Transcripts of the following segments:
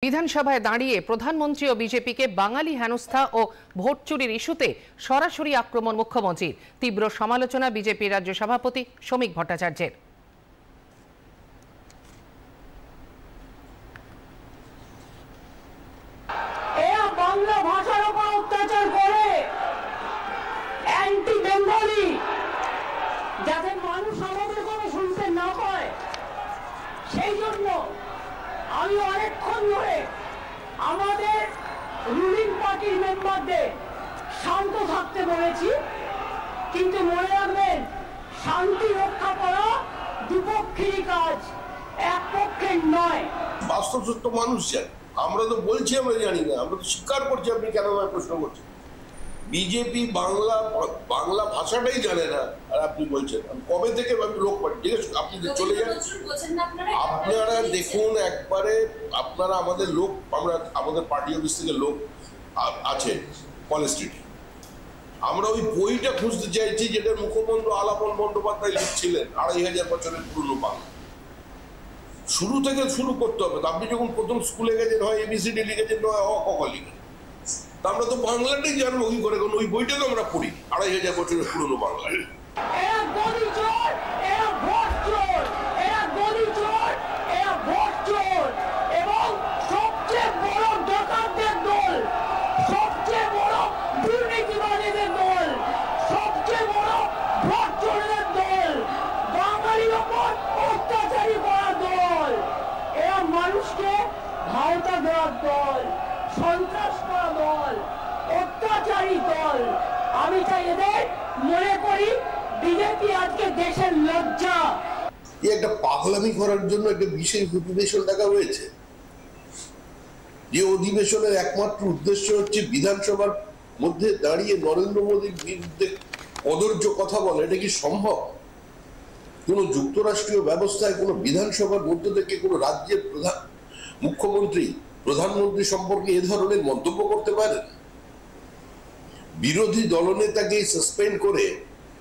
বিধানসভায় দাঁড়িয়ে প্রধানমন্ত্রী ও বিজেপিকে বাঙালি হেনস্থা ও ভোট চুরির ইস্যুতে সরাসরি আক্রমণ মুখ্যমন্ত্রীর। তীব্র সমালোচনা বিজেপির রাজ্য সভাপতি শ্রমিক ভট্টাচার্যের। বাংলা ভাষার উপর অত্যাচার করে অ্যান্টি বেঙ্গলি, যাতে মানুষ আমাদের কথা শুনতে না পায়, সেই জন্য আমি অনেকক্ষণ ধরে আমাদের রুলিং পার্টির মেম্বারদের শান্ত থাকতে বলেছি। কিন্তু মনে রাখবেন, শান্তি রক্ষা করা দুপক্ষেরই কাজ, এক পক্ষের নয়। বাস্তব সত্য মানুষ জানে, আমরা তো বলছি আমরা জানি না, আমরা তো স্বীকার করছি। আপনি কেন প্রশ্ন করছেন? বিজেপি বাংলা ভাষাটাই জানে না, আর আপনি বলছেন কবে থেকে লোক জিজ্ঞেস, আপনি চলে যান, আপনারা দেখুন একবারে, আপনারা আমাদের লোক, আমাদের পার্টি অফিস থেকে লোক আছে কলেজ স্ট্রিটে, আমরা ওই বইটা খুঁজতে চাইছি যেটা মুখবন্ধু আলাপন বন্দ্যোপাধ্যায় লিখছিলেন, 2500 বছরের পুরনো বাংলা। শুরু থেকে শুরু করতে হবে। আপনি যখন প্রথম স্কুলে গেছেন, হয় এবিসিডি লিখেছেন, নয় অ ক খ লিখেছেন, আমরা তো বাংলাটাই জানবো কি করে, ওই বইটা তো আমরা পড়ি 2500 বছরের পুরনো বাংলা। মানুষকে ভাওতা দেওয়ার দল, সন্ত্রাস করা দল, অত্যাচারী দল। আমি চাই এদের মনে করি বিজেপি আজকে দেশের লজ্জা। একটা পাগলামি করার জন্য একটা বিশেষ অধিবেশন ডাকা হয়েছে, যে অধিবেশনের একমাত্র উদ্দেশ্য হচ্ছে বিধানসভার মধ্যে দাঁড়িয়ে নরেন্দ্র মোদীর বিরুদ্ধে কদর্য কথা বলে। এটা কি সম্ভব? কোন যুক্তরাষ্ট্রীয় ব্যবস্থায় কোন বিধানসভার মধ্য থেকে কোন রাজ্যের মুখ্যমন্ত্রী প্রধানমন্ত্রী সম্পর্কে এ ধরনের মন্তব্য করতে পারেন? বিরোধী দলনেতাকে সাসপেন্ড করে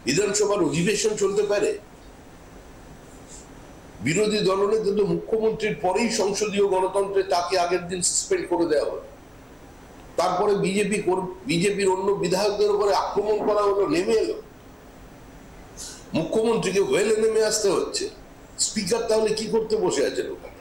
বিধানসভার অধিবেশন চলতে পারে? বিরোধী দলনেতা তো মুখ্যমন্ত্রীর পরেই সংসদীয় গণতন্ত্রে তাকে আগের দিন সাসপেন্ড করে দেওয়া হলো। তারপরে বিজেপির অন্য বিধায়কদের উপরে আক্রমণ করা হলো, নেমে এলো, মুখ্যমন্ত্রীকে ওয়েলে নেমে আসতে হচ্ছে। স্পিকার তাহলে কি করতে বসে আছেন ওখানে?